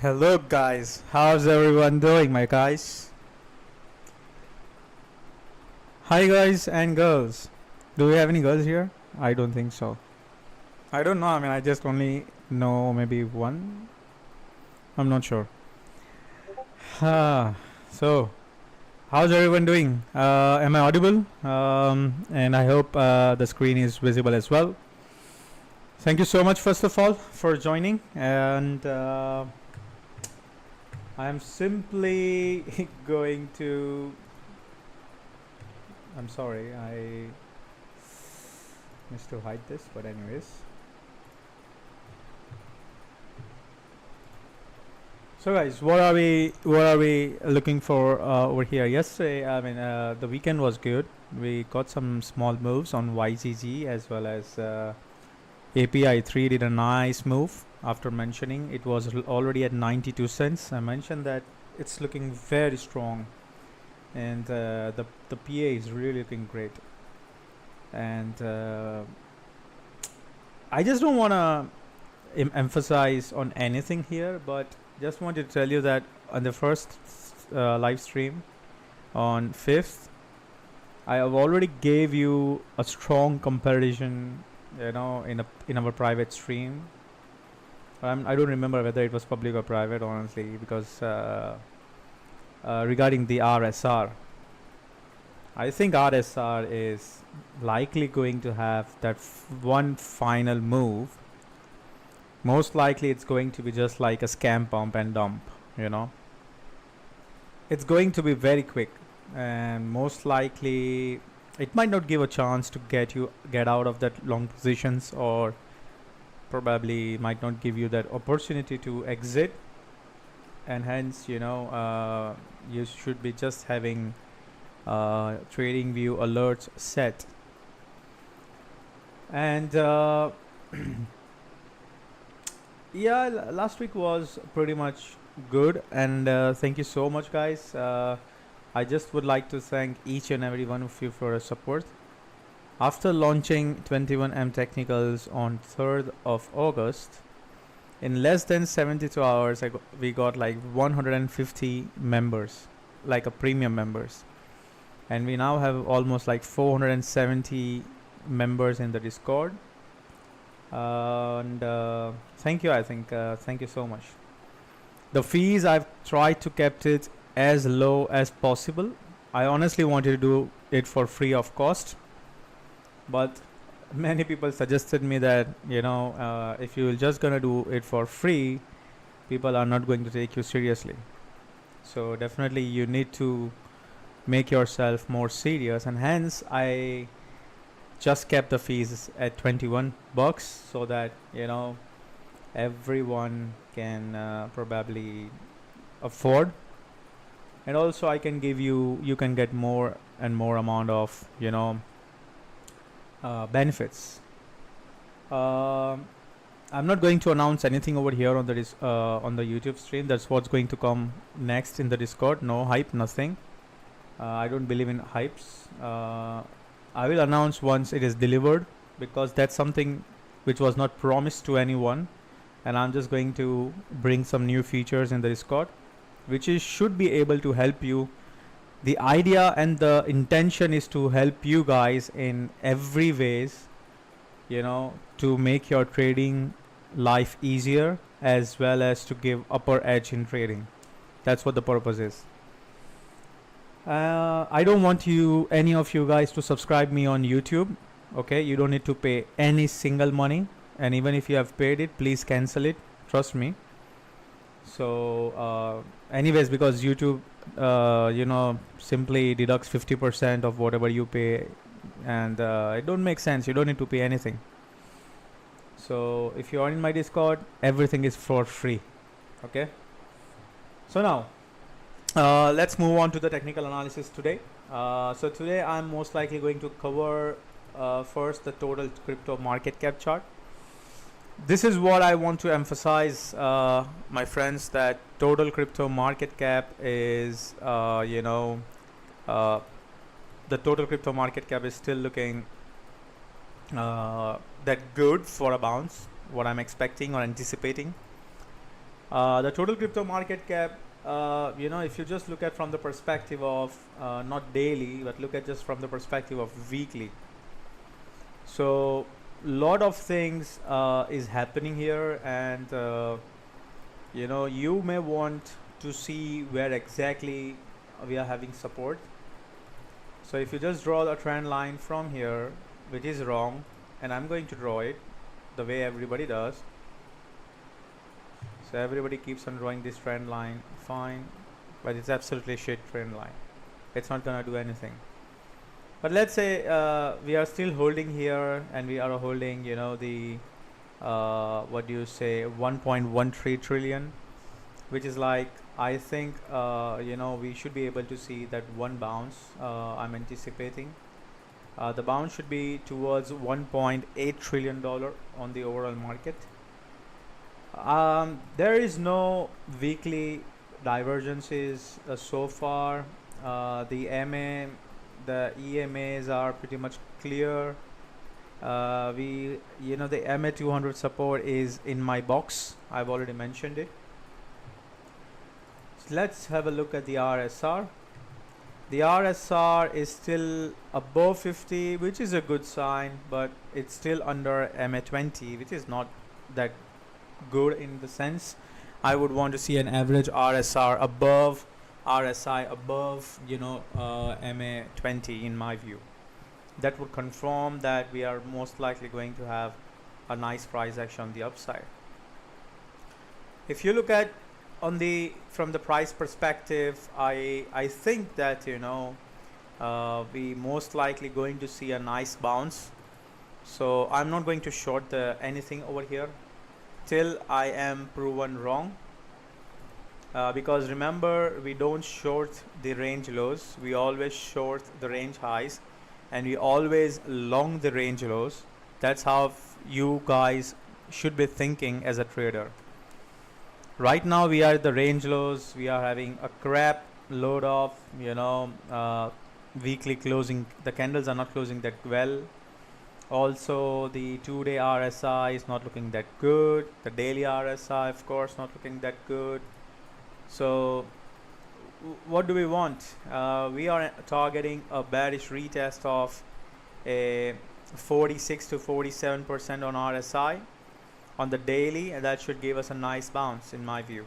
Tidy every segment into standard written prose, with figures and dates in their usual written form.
Hello guys, how's everyone doing my guys? Hi guys and girls. Do we have any girls here? I don't think so. I don't know, I just only know maybe one. I'm not sure. So, how's everyone doing? Am I audible? And I hope the screen is visible as well. Thank you so much first of all for joining, and I'm simply going to. I'm sorry, I missed to hide this, but anyways. So guys, what are we looking for over here? Yesterday, the weekend was good. We got some small moves on YGG as well as API 3 did a nice move. After mentioning it was already at 92 cents, I mentioned that it's looking very strong, and the PA is really looking great. And I just don't want to emphasize on anything here, but just wanted to tell you that on the first live stream on 5th, I have already gave you a strong comparison, in our private stream. I don't remember whether it was public or private, honestly, because regarding the RSR, I think RSR is likely going to have that one final move. Most likely it's going to be just like a scam pump and dump, It's going to be very quick, and most likely it might not give a chance to get out of that long positions, or probably might not give you that opportunity to exit, and hence you should be just having trading view alerts set. And yeah, last week was pretty much good, and thank you so much guys. I just would like to thank each and every one of you for your support. After launching 21M Technicals on 3rd of August, in less than 72 hours, we got like 150 members, like a premium members. And we now have almost like 470 members in the Discord. And thank you, thank you so much. The fees, I've tried to kept it as low as possible. I honestly wanted to do it for free of cost, but many people suggested me that if you're just gonna do it for free, people are not going to take you seriously. So definitely you need to make yourself more serious, and hence I just kept the fees at $21 so that everyone can probably afford. And also I can give you can get more and more amount of benefits. I'm not going to announce anything over here on the YouTube stream. That's what's going to come next in the Discord. No hype, nothing. I don't believe in hypes. I will announce once it is delivered, because that's something which was not promised to anyone, and I'm just going to bring some new features in the Discord, which should be able to help you. The idea and the intention is to help you guys in every ways, to make your trading life easier, as well as to give upper edge in trading. That's what the purpose is. I don't want any of you guys to subscribe me on YouTube. Okay, you don't need to pay any single money, and even if you have paid it, please cancel it, trust me. So anyways, because YouTube simply deducts 50% of whatever you pay, and it don't make sense. You don't need to pay anything. So if you are in my Discord, everything is for free. Okay, so now let's move on to the technical analysis today. So today I'm most likely going to cover first the total crypto market cap chart. This is what I want to emphasize, my friends, that total crypto market cap is the total crypto market cap is still looking that good for a bounce, what I'm expecting or anticipating. The total crypto market cap, if you just look at from the perspective of not daily, but look at just from the perspective of weekly. So lot of things is happening here, and you may want to see where exactly we are having support. So if you just draw the trend line from here, which is wrong, and I'm going to draw it the way everybody does. So everybody keeps on drawing this trend line, fine, but it's absolutely shit trend line. It's not gonna do anything. But let's say we are still holding here, and we are holding, the 1.13 trillion, which is like, I think, we should be able to see that one bounce. I'm anticipating the bounce should be towards 1.8 trillion dollar on the overall market. There is no weekly divergences so far. The EMAs are pretty much clear. The MA 200 support is in my box. I've already mentioned it. So let's have a look at the RSR. The RSR is still above 50, which is a good sign, but it's still under MA 20, which is not that good in the sense. I would want to see an average RSR above RSI above MA 20 in my view. That would confirm that we are most likely going to have a nice price action on the upside. If you look at from the price perspective, I think that we most likely going to see a nice bounce. So I'm not going to short anything over here till I am proven wrong, because remember, we don't short the range lows, we always short the range highs, and we always long the range lows. That's how you guys should be thinking as a trader. Right now we are at the range lows, we are having a crap load of weekly closing. The candles are not closing that well. Also, the 2-day RSI is not looking that good. The daily RSI, of course, not looking that good. So what do we want? We are targeting a bearish retest of a 46 to 47% on RSI on the daily, and that should give us a nice bounce in my view.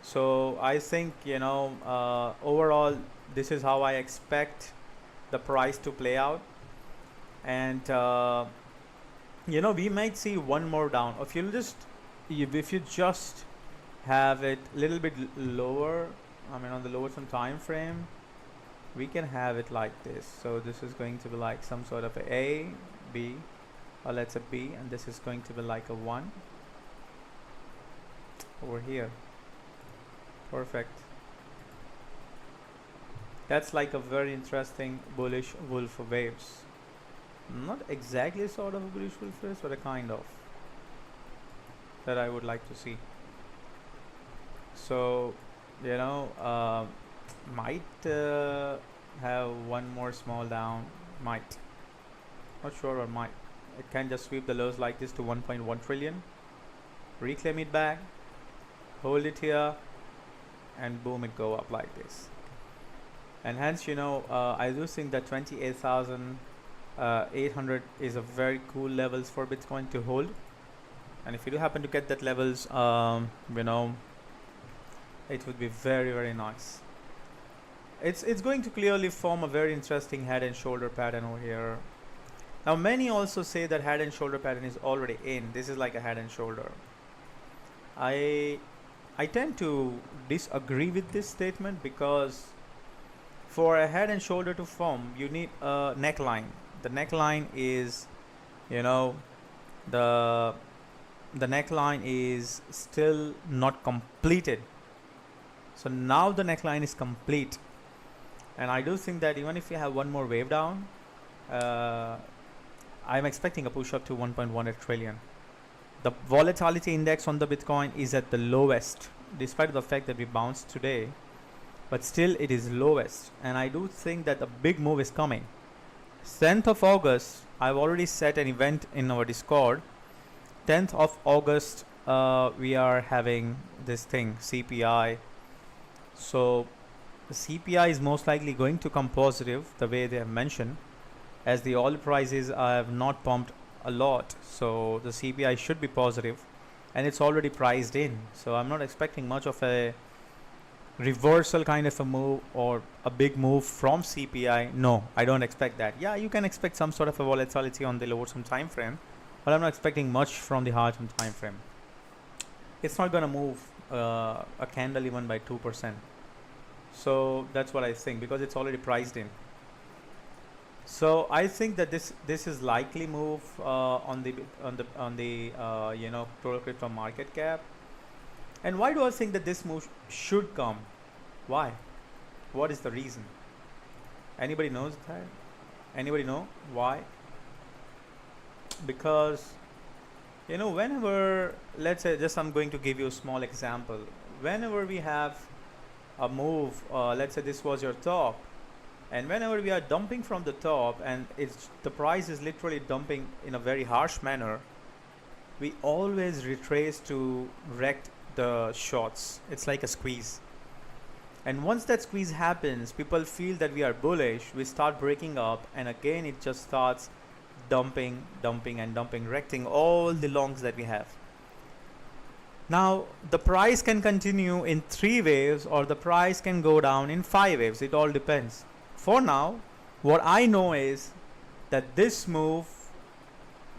So I think overall this is how I expect the price to play out. And we might see one more down. If you just have it a little bit lower, on the lower some time frame, we can have it like this. So this is going to be like some sort of A, B, or let's say B, and this is going to be like a 1 over here. Perfect. That's like a very interesting bullish wolf waves. Not exactly sort of a bullish wolf waves, but a kind of that I would like to see. So might have one more small down, might, not sure, or might. It can just sweep the lows like this to 1.1 trillion, reclaim it back, hold it here, and boom, it go up like this. And hence I do think that 28,800 is a very cool levels for Bitcoin to hold. And if you do happen to get that levels, it would be very, very nice. It's going to clearly form a very interesting head and shoulder pattern over here. Now many also say that head and shoulder pattern is already in. This is like a head and shoulder. I tend to disagree with this statement, because for a head and shoulder to form, you need a neckline. The neckline is the neckline is still not completed. So now the neckline is complete, and I do think that even if you have one more wave down, I'm expecting a push up to 1.18 trillion. The volatility index on the Bitcoin is at the lowest, despite the fact that we bounced today, but still it is lowest, and I do think that a big move is coming. 10th of August, I've already set an event in our Discord. 10th of August we are having this thing CPI. So the CPI is most likely going to come positive the way they have mentioned, as the oil prices have not pumped a lot, so the CPI should be positive, and it's already priced in. So I'm not expecting much of a reversal kind of a move or a big move from CPI. No, I don't expect that. Yeah, you can expect some sort of a volatility on the lower term time frame, but I'm not expecting much from the higher term time frame. It's not going to move a candle even by 2%. So that's what I think, because it's already priced in. So I think that this is likely move on the total crypto market cap. And why do I think that this move should come? Why? What is the reason? Anybody knows that? Anybody know why? Because whenever, let's say, just I'm going to give you a small example. Whenever we have a move, let's say this was your top, and whenever we are dumping from the top and the price is literally dumping in a very harsh manner, we always retrace to wreck the shorts. It's like a squeeze, and once that squeeze happens, people feel that we are bullish, we start breaking up, and again it just starts dumping, wrecking all the longs that we have. Now the price can continue in 3 waves, or the price can go down in 5 waves. It all depends. For now, what I know is that this move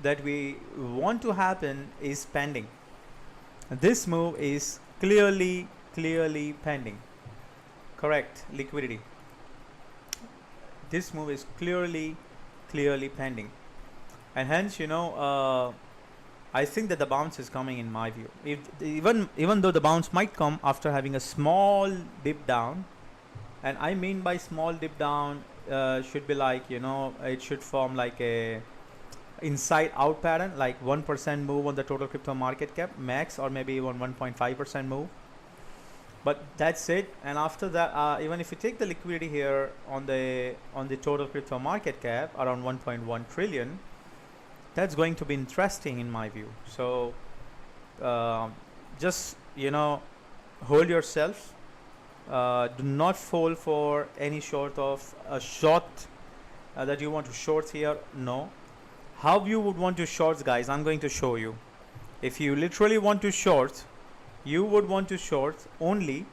that we want to happen is pending. This move is clearly pending. Correct, liquidity. This move is clearly pending, and hence I think that the bounce is coming, in my view. Even though the bounce might come after having a small dip down, and I mean by small dip down should be like, it should form like a inside out pattern, like 1% move on the total crypto market cap max, or maybe even 1.5% move, but that's it. And after that, even if you take the liquidity here on the total crypto market cap around 1.1 trillion, that's going to be interesting in my view. So just hold yourself. Do not fall for any sort of a short that you want to short here. No. How you would want to short, guys, I'm going to show you. If you literally want to short, you would want to short only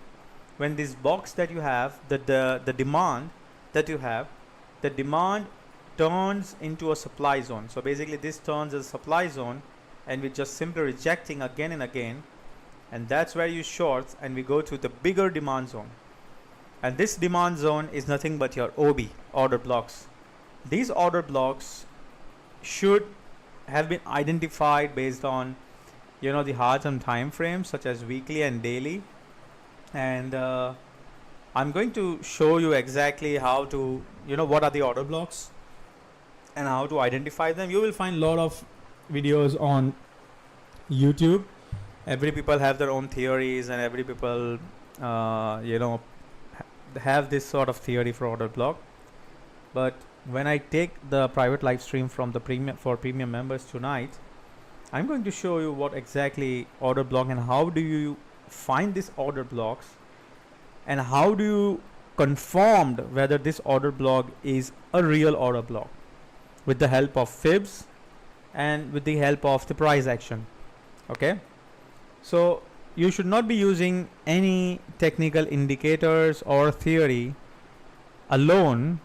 when this box that you have, the demand that you have, the demand turns into a supply zone. So basically this turns as a supply zone, and we're just simply rejecting again and again, and that's where you short, and we go to the bigger demand zone. And this demand zone is nothing but your OB, order blocks. These order blocks should have been identified based on the hard term time frames, such as weekly and daily. And I'm going to show you exactly how to what are the order blocks and how to identify them. You will find a lot of videos on YouTube. Every people have their own theories, and every people have this sort of theory for order block. But when I take the private live stream from the premium members tonight, I'm going to show you what exactly order block, and how do you find these order blocks, and how do you confirm whether this order block is a real order block, with the help of fibs and with the help of the price action. Okay, so you should not be using any technical indicators or theory alone.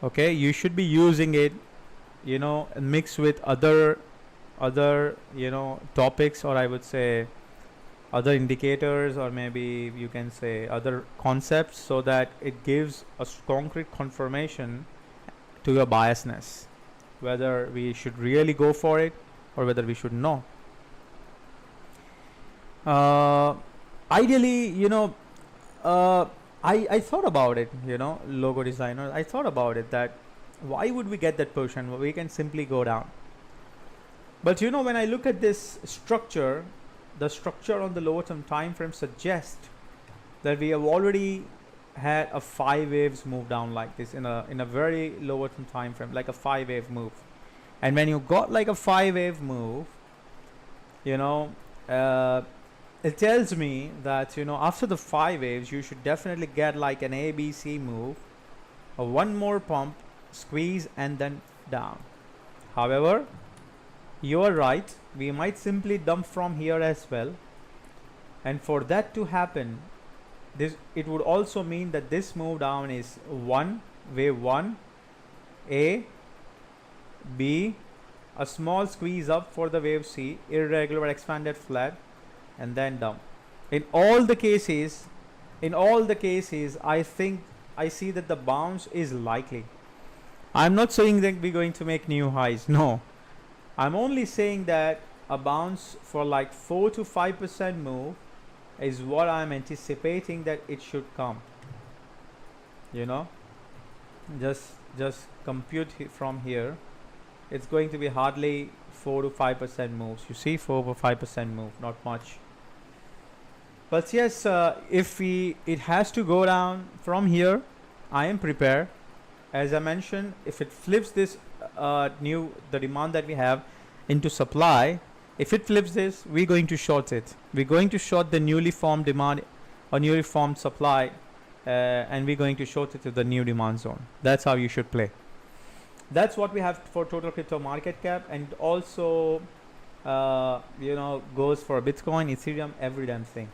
Okay, you should be using it mixed with other topics, or I would say other indicators, or maybe you can say other concepts, so that it gives a concrete confirmation to your biasness, whether we should really go for it or whether we should not. Ideally, I thought about it, logo designer. I thought about it, that why would we get that position? We can simply go down. But when I look at this structure, the structure on the lower term time frame suggests that we have already had a 5 waves move down like this in a very lower term time frame, like a 5 wave move. And when you got like a 5 wave move, it tells me that, you know, after the 5 waves, you should definitely get like an ABC move, a one more pump, squeeze, and then down. However, you are right, we might simply dump from here as well, and for that to happen, this, it would also mean that this move down is wave 1, A, B, a small squeeze up for the wave C, irregular expanded flat, and then dump. In all the cases, I think I see that the bounce is likely. I'm not saying that we're going to make new highs. No, I'm only saying that a bounce for like 4 to 5% move is what I'm anticipating that it should come. You know, just compute from here. It's going to be hardly 4 to 5% moves. You see, 4 or 5% move, not much. But yes, if it has to go down from here, I am prepared. As I mentioned, if it flips this the demand that we have into supply, if it flips this, we're going to short it. We're going to short the newly formed demand or newly formed supply, and we're going to short it to the new demand zone. That's how you should play. That's what we have for total crypto market cap, and also you know, goes for Bitcoin, Ethereum, every damn thing.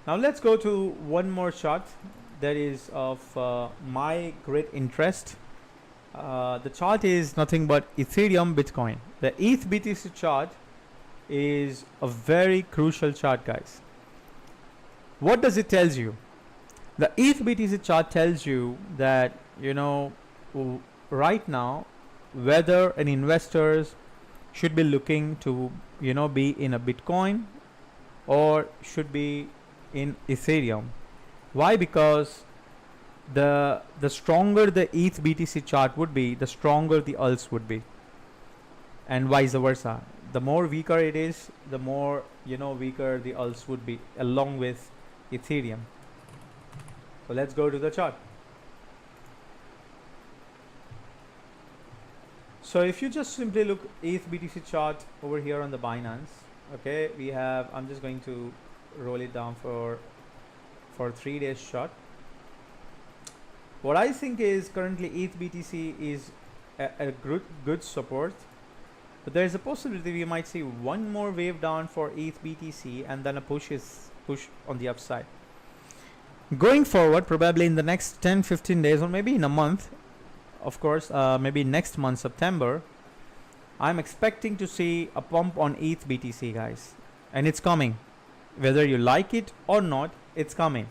Now let's go to one more chart that is of my great interest. The chart is nothing but Ethereum Bitcoin. The ETH BTC chart is a very crucial chart, guys. What does it tells you? The ETH BTC chart tells you that, you know, right now, whether an investors should be looking to, you know, be in a Bitcoin or should be in Ethereum. Why? Because the stronger the ETH BTC chart would be, the stronger the alts would be, and vice versa. The more weaker it is, the more, you know, weaker the alts would be, along with Ethereum. So let's go to the chart. So if you just simply look ETH BTC chart over here on the Binance, okay, we have, I'm just going to roll it down for 3 days chart. What I think is currently ETH BTC is a good support, but there is a possibility we might see one more wave down for ETH BTC and then a push on the upside. Going forward, probably in the next 10-15 days or maybe in a month, of course, maybe next month, September, I'm expecting to see a pump on ETH BTC, guys, and it's coming. Whether you like it or not, it's coming.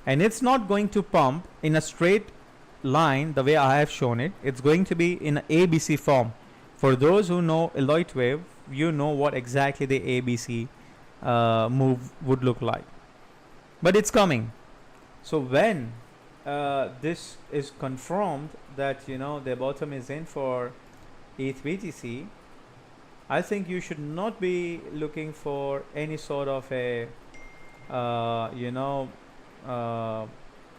And it's not going to pump in a straight line the way I have shown it. It's going to be in ABC form. For those who know Elliot wave, you know what exactly the ABC move would look like. But it's coming. So when this is confirmed that, you know, the bottom is in for ETH BTC, I think you should not be looking for any sort of a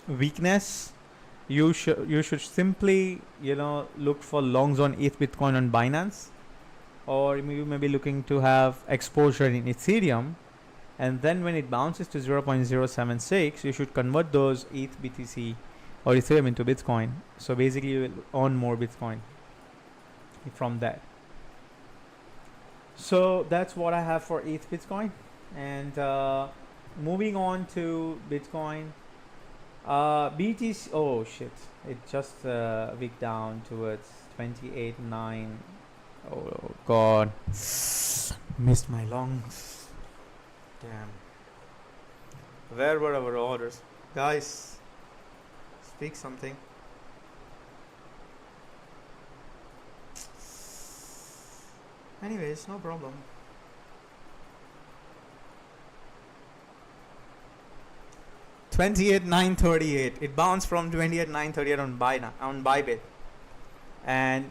weakness. You should simply, you know, look for longs on ETH Bitcoin on Binance, or you may be looking to have exposure in Ethereum, and then when it bounces to 0.076, you should convert those ETH BTC or Ethereum into Bitcoin. So basically you will earn more Bitcoin from that. So that's what I have for ETH Bitcoin. And moving on to Bitcoin, BTC, oh shit, it just wicked down towards 28.9. Oh god, missed my longs. Damn. Where were our orders? Guys, speak something. Anyways, no problem. $28,938. It bounced from $28,938 on Bybit, and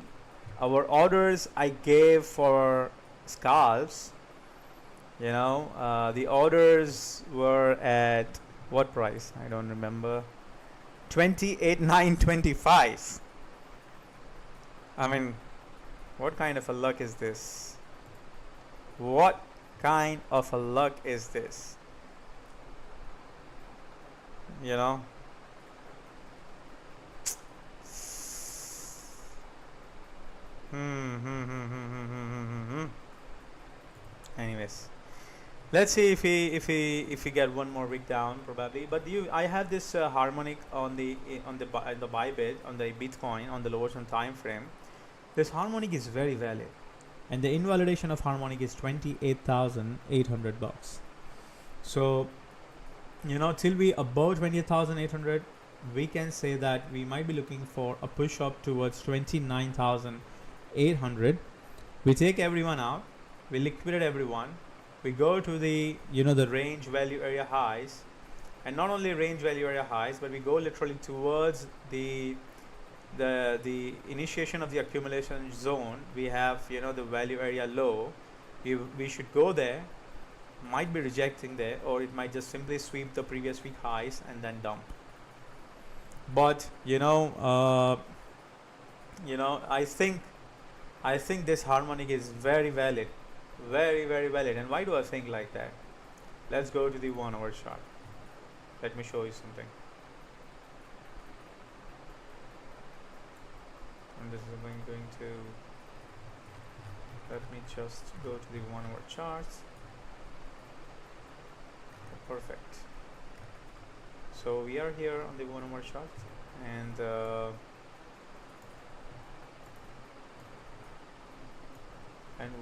our orders I gave for scalps, you know, the orders were at what price? I don't remember. $28,925. I mean, what kind of a luck is this? What kind of a luck is this? You know? Anyways, let's see if we get one more week down probably. But I have this harmonic on the Bybit, on the Bitcoin, on the lower term time frame. This harmonic is very valid, and the invalidation of harmonic is 28,800 bucks. So, you know, till we above 28,800, we can say that we might be looking for a push up towards 29,800. We take everyone out, we liquidate everyone, we go to the, you know, the range value area highs, and not only range value area highs, but we go literally towards the initiation of the accumulation zone. We have, you know, the value area low. We should go there, might be rejecting there, or it might just simply sweep the previous week highs and then dump. But you know, I think this harmonic is very valid, very valid. And why do I think like that? Let's go to the 1 hour chart. Let me show you something. And this is going to, let me just go to the 1 hour chart. Perfect. So we are here on the 1 hour chart, and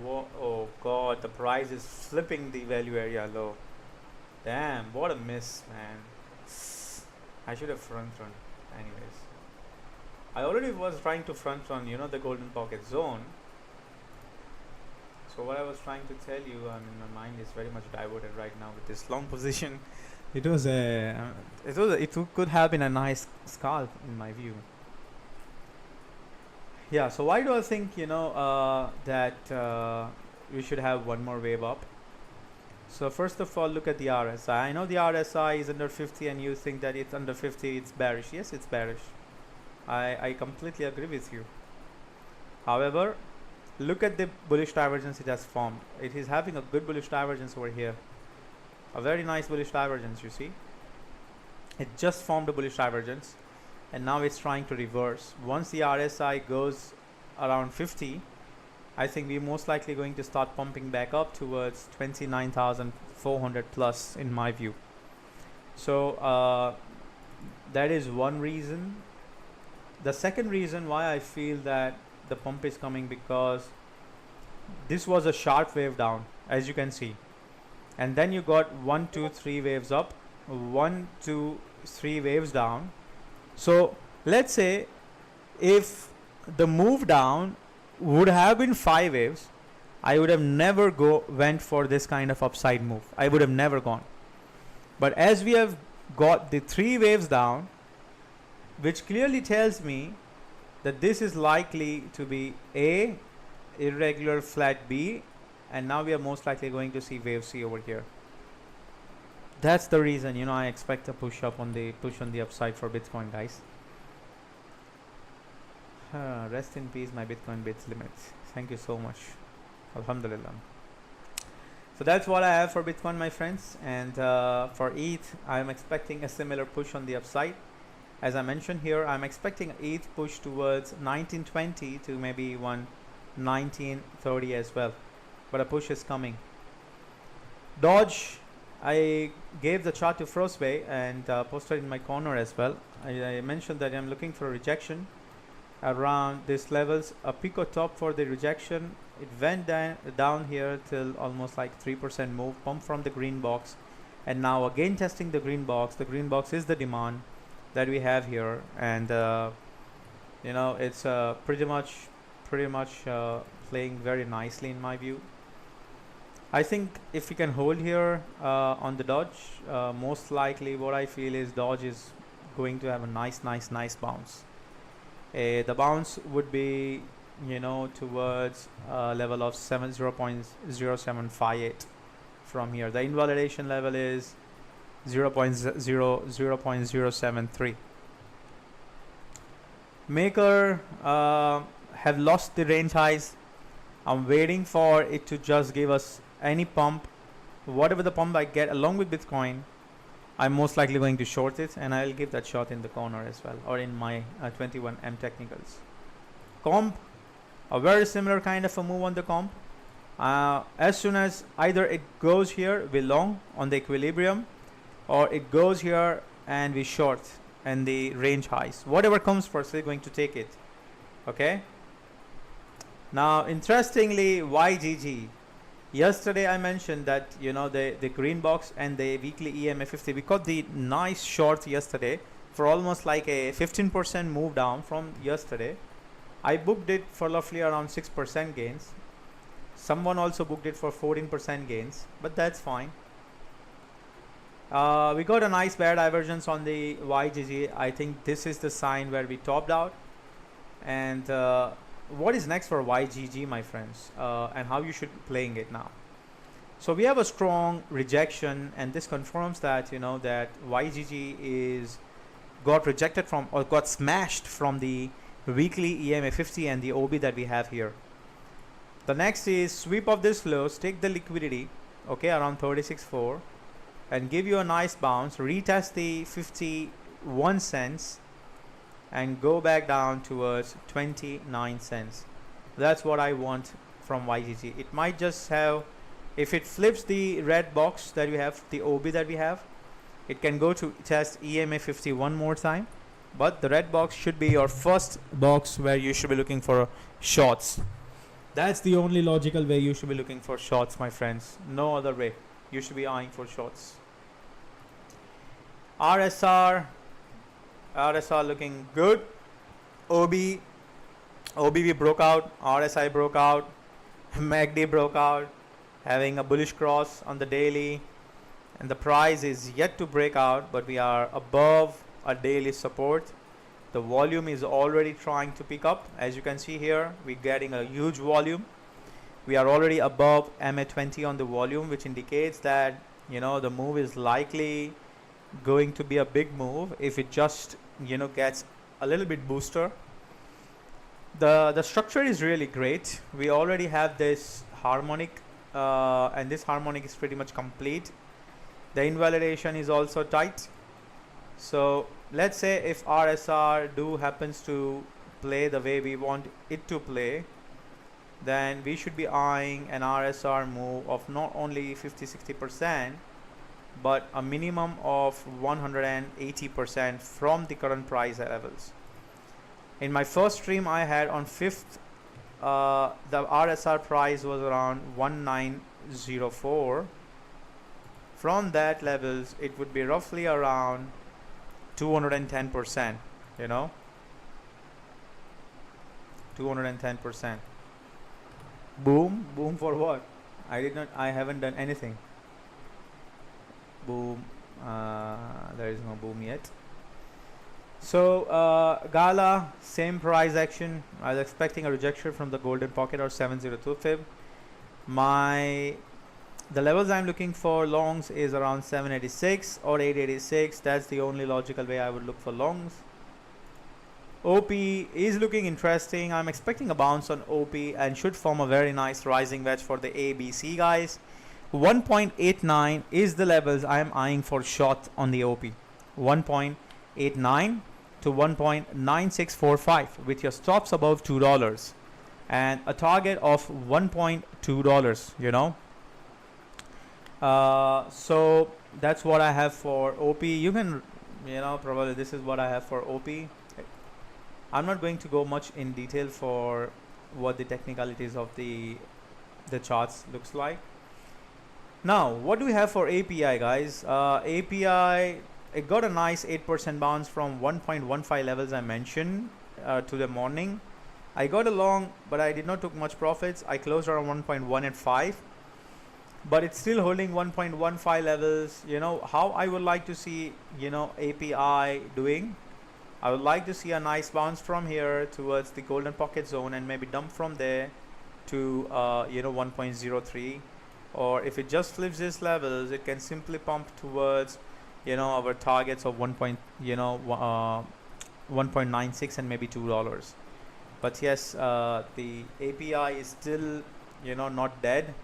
oh god, the price is flipping the value area low. Damn, what a miss, man. I should have front run. Anyways, I already was trying to front run, you know, the golden pocket zone. So what I was trying to tell you, I mean, my mind is very much diverted right now with this long position. It could have been a nice scalp in my view. Yeah, so why do I think, you know, that we should have one more wave up? So first of all, look at the RSI. I know the RSI is under 50, and you think that it's under 50, it's bearish. Yes, it's bearish. I completely agree with you. However, look at the bullish divergence it has formed. It is having a good bullish divergence over here. A very nice bullish divergence, you see. It just formed a bullish divergence, and now it's trying to reverse. Once the RSI goes around 50, I think we're most likely going to start pumping back up towards 29,400 plus in my view. So that is one reason. The second reason why I feel that the pump is coming, because this was a sharp wave down, as you can see, and then you got 1 2 3 waves up, 1 2 3 waves down. So let's say if the move down would have been 5 waves, I would have never went for this kind of upside move. I would have never gone. But as we have got the 3 waves down, which clearly tells me that this is likely to be A, irregular flat B, and now we are most likely going to see wave C over here. That's the reason, you know, I expect a push on the upside for Bitcoin, guys. Rest in peace, my Bitcoin bits limits. Thank you so much. Alhamdulillah. So that's what I have for Bitcoin, my friends. And for ETH, I'm expecting a similar push on the upside. As I mentioned here, I'm expecting ETH push towards 1920 to maybe 1930 as well. But a push is coming. Dodge, I gave the chart to Frostway and posted in my corner as well. I mentioned that I'm looking for a rejection around these levels, a pico top for the rejection. It went down here till almost like 3% move, pump from the green box, and now again testing the green box. The green box is the demand that we have here, and you know, it's pretty much playing very nicely in my view. I think if we can hold here on the Dodge, most likely what I feel is Dodge is going to have a nice bounce. The bounce would be, you know, towards level of 0.0758 from here. The invalidation level is 0.073. Maker have lost the range highs. I'm waiting for it to just give us any pump, whatever the pump I get along with Bitcoin, I'm most likely going to short it, and I'll give that shot in the corner as well, or in my 21M technicals. Comp, a very similar kind of a move on the comp. As soon as either it goes here, we long on the equilibrium, or it goes here and we short and the range highs. Whatever comes first, we're going to take it. Okay. Now, interestingly, YGG. Yesterday I mentioned that, you know, the green box and the weekly EMA 50, we got the nice short yesterday for almost like a 15% move down from yesterday. I booked it for roughly around 6% gains. Someone also booked it for 14% gains, but that's fine. We got a nice bear divergence on the YGG. I think this is the sign where we topped out. And what is next for YGG, my friends, and how you should be playing it now? So we have a strong rejection, and this confirms that, you know, that YGG is got rejected from, or got smashed from, the weekly EMA 50 and the OB that we have here. The next is sweep of this lows, take the liquidity, okay, around 36.4, and give you a nice bounce, retest the 51 cents, and go back down towards 29 cents. That's what I want from YGG. It might just have, if it flips the red box that we have, the OB that we have, it can go to test EMA 50 one more time. But the red box should be your first box where you should be looking for shorts. That's the only logical way you should be looking for shorts, my friends. No other way. You should be eyeing for shorts. RSR looking good. OB we broke out. RSI broke out. MACD broke out, having a bullish cross on the daily, and the price is yet to break out, but we are above a daily support. The volume is already trying to pick up. As you can see here, we're getting a huge volume. We are already above MA20 on the volume, which indicates that, you know, the move is likely going to be a big move if it just, you know, gets a little bit booster. The structure is really great. We already have this harmonic, and this harmonic is pretty much complete. The invalidation is also tight. So let's say if RSR happens to play the way we want it to play, then we should be eyeing an RSR move of not only 50-60%, but a minimum of 180% from the current price levels. In my first stream I had on 5th, the RSR price was around 1904. From that levels, it would be roughly around 210%, you know, 210%. Boom for what? I haven't done anything. Boom. There is no boom yet. So Gala, same price action. I was expecting a rejection from the golden pocket or 702 fib. The levels I'm looking for longs is around 786 or 886. That's the only logical way I would look for longs. OP is looking interesting. I'm expecting a bounce on OP and should form a very nice rising wedge for the ABC guys. 1.89 is the levels I am eyeing for short on the OP. 1.89 to 1.9645 with your stops above $2 and a target of $1.2, you know. So that's what I have for OP. You can, you know, probably this is what I have for OP. I'm not going to go much in detail for what the technicalities of the charts looks like. Now, what do we have for API, guys? API, it got a nice 8% bounce from 1.15 levels I mentioned to the morning. I got a long, but I did not took much profits. I closed around 1.185, but it's still holding 1.15 levels. You know how I would like to see, you know, API doing. I would like to see a nice bounce from here towards the golden pocket zone and maybe dump from there to you know, 1.03, or if it just flips these levels, it can simply pump towards, you know, our targets of 1.96 and maybe $2. But yes, the API is still, you know, not dead.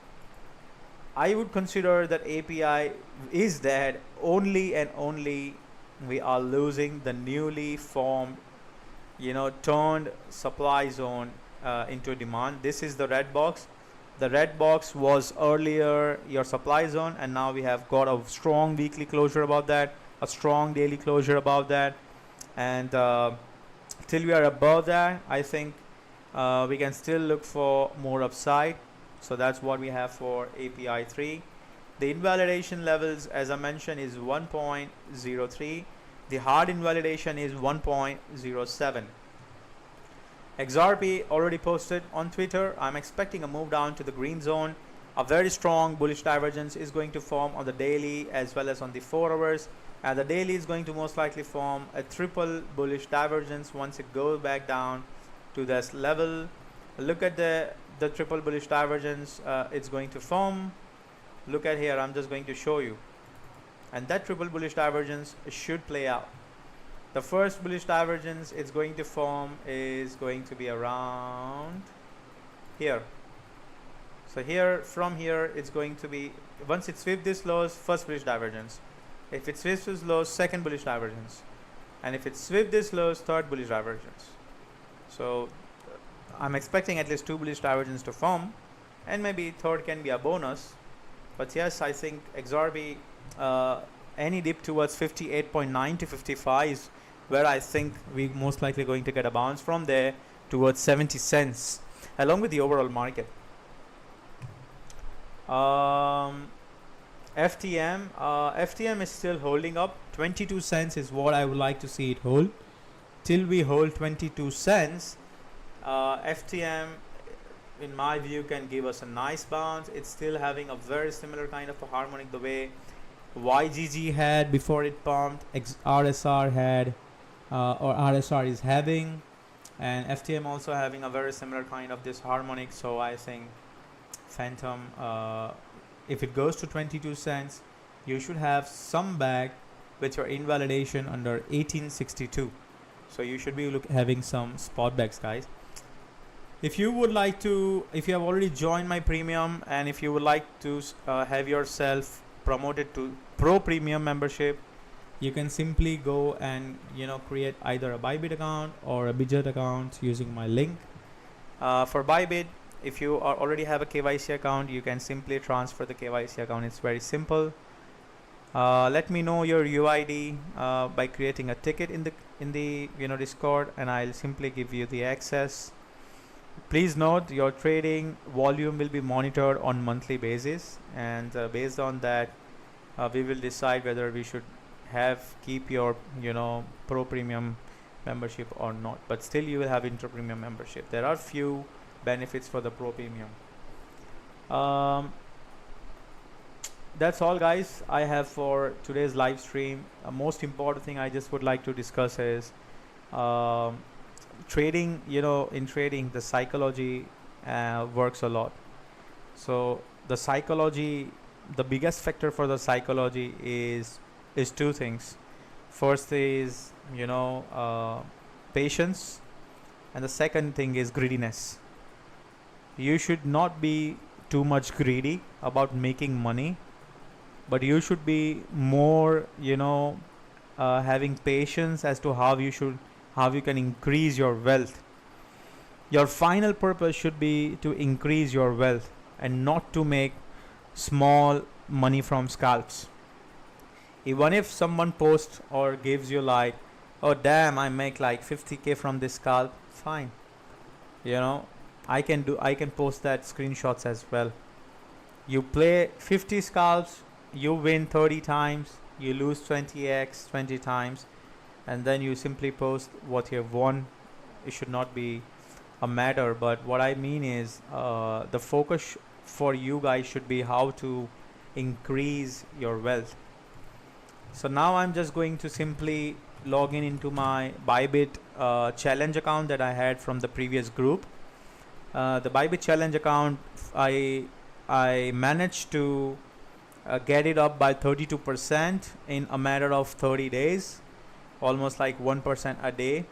I would consider that API is dead only and only we are losing the newly formed, turned supply zone into demand. This is the red box. The red box was earlier your supply zone, and now we have got a strong weekly closure above that, a strong daily closure above that, and till we are above that, I think we can still look for more upside. So that's what we have for API 3. The invalidation levels, as I mentioned, is 1.03. The hard invalidation is 1.07. XRP already posted on Twitter. I'm expecting a move down to the green zone. A very strong bullish divergence is going to form on the daily as well as on the 4 hours. And the daily is going to most likely form a triple bullish divergence once it goes back down to this level. Look at the triple bullish divergence it's going to form. Look at here, I'm just going to show you. And that triple bullish divergence should play out. The first bullish divergence it's going to form is going to be around here. So here, from here, it's going to be, once it sweeps this lows, first bullish divergence. If it sweeps this lows, second bullish divergence. And if it sweeps this lows, third bullish divergence. So I'm expecting at least 2 bullish divergences to form, and maybe third can be a bonus. But yes, I think XRP, any dip towards 58.9 to 55 is where I think we most likely going to get a bounce from there towards 70 cents along with the overall market. FTM is still holding up. 22 cents is what I would like to see it hold. Till we hold 22 cents, FTM in my view can give us a nice bounce. It's still having a very similar kind of a harmonic the way YGG had before it pumped, RSR had or RSR is having, and FTM also having a very similar kind of this harmonic. So I think Phantom, if it goes to 22 cents, you should have some back with your invalidation under 1862. So you should be having some spot backs, guys. If you would like to, if you have already joined my premium, and if you would like to have yourself promoted to pro premium membership, you can simply go and create either a Bybit account or a Bybit account using my link. For Bybit, if you already have a KYC account, you can simply transfer the KYC account. It's very simple. Let me know your UID by creating a ticket in the Discord, and I'll simply give you the access. Please note your trading volume will be monitored on monthly basis, and based on that we will decide whether we should keep your pro premium membership or not. But still you will have inter premium membership. There are few benefits for the pro premium. That's all, guys, I have for today's live stream. Most important thing I just would like to discuss is trading. In trading, the psychology works a lot. So the psychology, the biggest factor for the psychology is two things. First is patience, and the second thing is greediness. You should not be too much greedy about making money, but you should be more having patience as to how you can increase your wealth. Your final purpose should be to increase your wealth and not to make small money from scalps. Even if someone posts or gives you like, oh damn, I make like 50k from this scalp, fine. I can post that screenshots as well. You play 50 scalps, you win 30 times, you lose 20x 20 times, and then you simply post what you have won. It should not be a matter, but what I mean is the focus for you guys should be how to increase your wealth. So now I'm just going to simply log into my Bybit challenge account that I had from the previous group. The Bybit challenge account, I managed to get it up by 32% in a matter of 30 days, almost like 1% a day,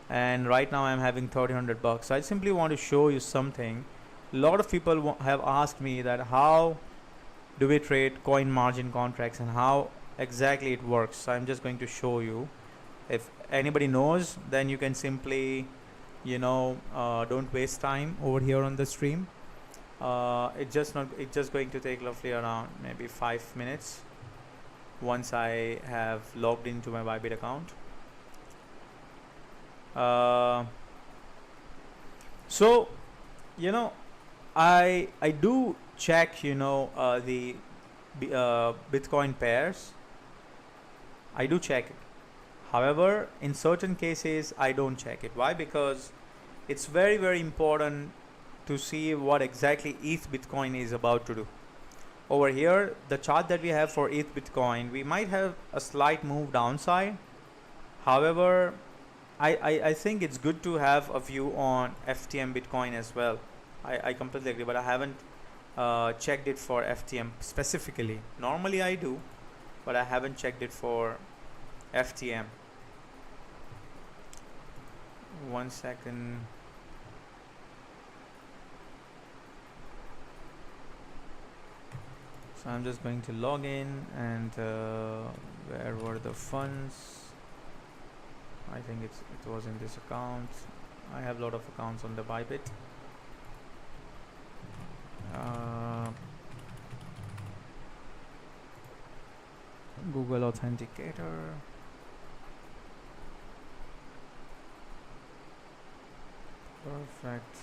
and right now I'm having $1,300. I simply want to show you something. A lot of people have asked me that how do we trade coin margin contracts and how exactly it works. So I'm just going to show you. If anybody knows, then you can simply, don't waste time over here on the stream. It's just going to take roughly around maybe 5 minutes once I have logged into my Bybit account. So I do check the Bitcoin pairs. I do check it. However, in certain cases I don't check it. Why? Because it's very, very important to see what exactly ETH Bitcoin is about to do. Over here, the chart that we have for ETH Bitcoin, we might have a slight move downside. However, I think it's good to have a view on FTM Bitcoin as well. I completely agree, but I haven't checked it for FTM specifically. Normally I do, but I haven't checked it for FTM. 1 second. So I'm just going to log in, and where were the funds? I think it was in this account. I have a lot of accounts on the Bybit. Google Authenticator. Perfect.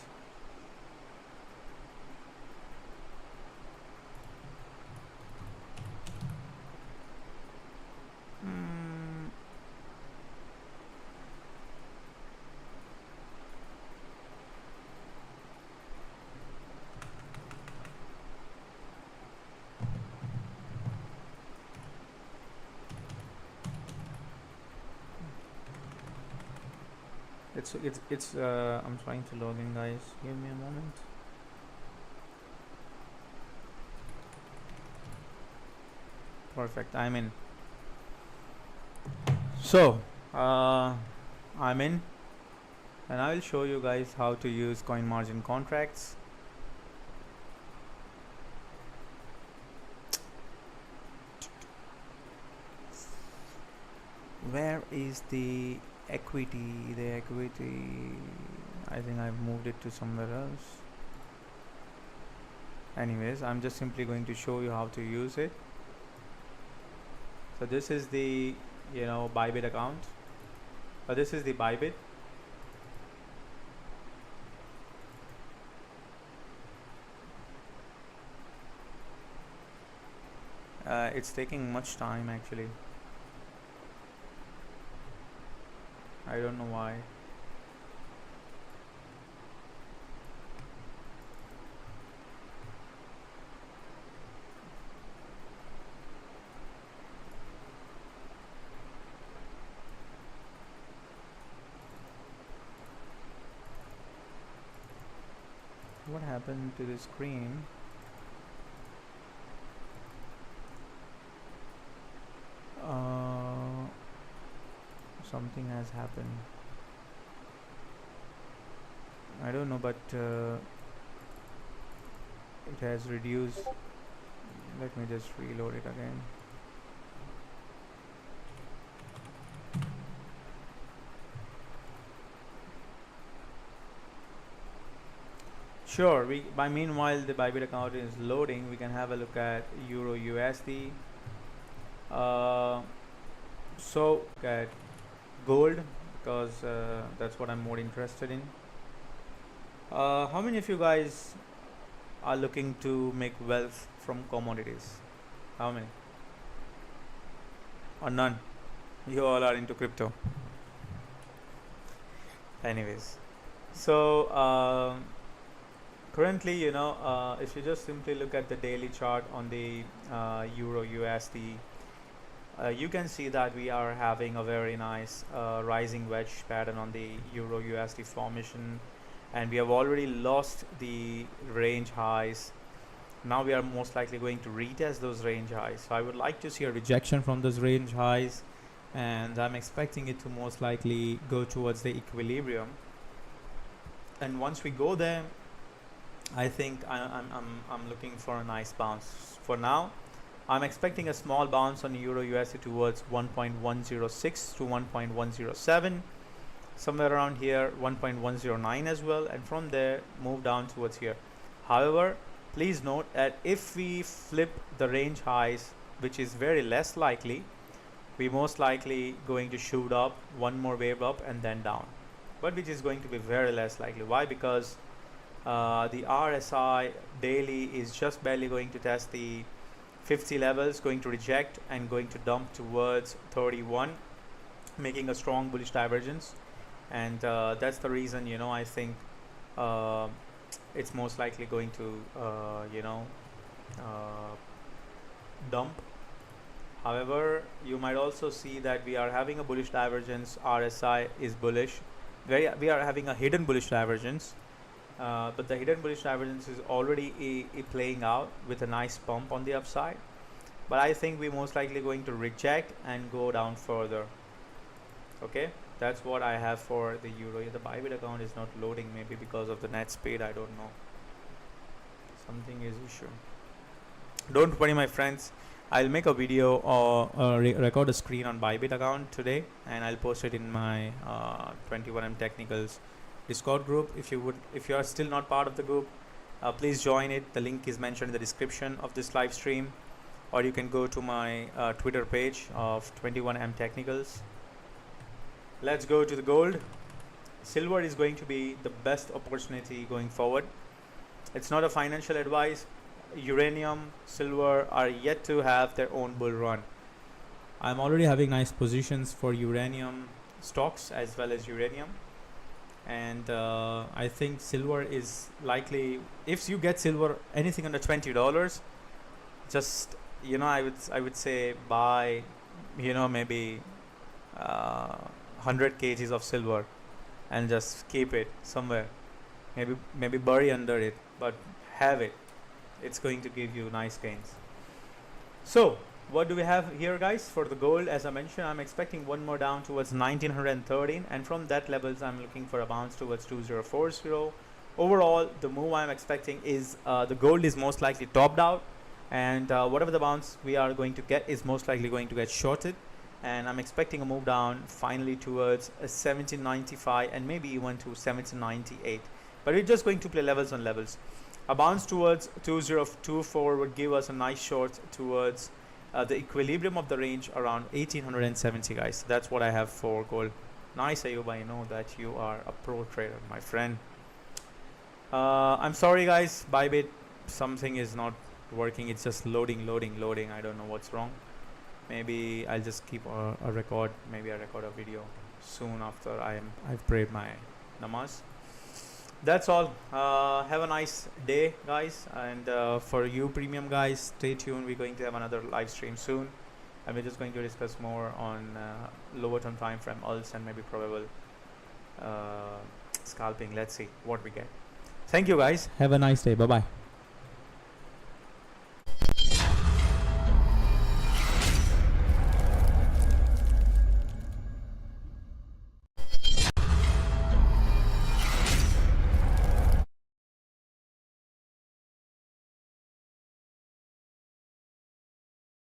It's I'm trying to log in, guys. Give me a moment. Perfect, I'm in. So I'm in, and I will show you guys how to use coin margin contracts. Where is the equity? I think I've moved it to somewhere else. Anyways, I'm just simply going to show you how to use it. So this is the Bybit account. This is the Bybit. It's taking much time actually. I don't know why. What happened to the screen? Something has happened. I don't know, but it has reduced. Let me just reload it again. Sure, meanwhile the Bybit account is loading, we can have a look at Euro USD. So look at gold, because that's what I'm more interested in. How many of you guys are looking to make wealth from commodities? How many? Or none? You all are into crypto. Anyways, so currently, if you just simply look at the daily chart on the Euro USD, you can see that we are having a very nice rising wedge pattern on the Euro USD formation, and we have already lost the range highs. Now we are most likely going to retest those range highs. So I would like to see a rejection from those range highs, and I'm expecting it to most likely go towards the equilibrium. And once we go there, I think I'm looking for a nice bounce. For now, I'm expecting a small bounce on Euro USD towards 1.106 to 1.107, somewhere around here, 1.109 as well, and from there move down towards here. However, please note that if we flip the range highs, which is very less likely, we most likely going to shoot up one more wave up and then down, but which is going to be very less likely. Why? Because the RSI daily is just barely going to test the 50 levels, going to reject and going to dump towards 31, making a strong bullish divergence. And that's the reason, you know, I think it's most likely going to dump. However, you might also see that we are having a bullish divergence. RSI is bullish. We are having a hidden bullish divergence, but the hidden bullish divergence is already playing out with a nice pump on the upside. But I think we're most likely going to reject and go down further. Okay, that's what I have for the euro. The Bybit account is not loading, maybe because of the net speed. I don't know. Something is issue. Don't worry, my friends. I'll make a video or record a screen on Bybit account today, and I'll post it in my 21M Technicals Discord group. If you are still not part of the group, please join it. The link is mentioned in the description of this live stream, or you can go to my Twitter page of 21M Technicals. Let's go to the gold. Silver is going to be the best opportunity going forward. It's not a financial advice. Uranium, silver are yet to have their own bull run. I'm already having nice positions for uranium stocks as well as uranium, and I think silver is likely, if you get silver anything under $20, just, you know, I would say buy, you know, maybe 100 kgs of silver and just keep it somewhere, maybe bury under it, but have it. It's going to give you nice gains. So what do we have here, guys? For the gold, as I mentioned, I'm expecting one more down towards 1913, and from that levels I'm looking for a bounce towards 2040. Overall, the move I'm expecting is the gold is most likely topped out, and whatever the bounce we are going to get is most likely going to get shorted, and I'm expecting a move down finally towards 1795 and maybe even to 1798, but we're just going to play levels on levels. A bounce towards 2024 would give us a nice short towards the equilibrium of the range around 1870, guys. That's what I have for gold. Nice, Ayub. I know that you are a pro trader, my friend. I'm sorry, guys. Bybit, something is not working. It's just loading. I don't know what's wrong. Maybe I'll just keep a record. Maybe I record a video soon after I've prayed my namaz. That's all. Have a nice day, guys, and for you premium guys, stay tuned. We're going to have another live stream soon, and we're just going to discuss more on lower term time frame alts and maybe probable scalping. Let's see what we get. Thank you, guys. Have a nice day. Bye bye.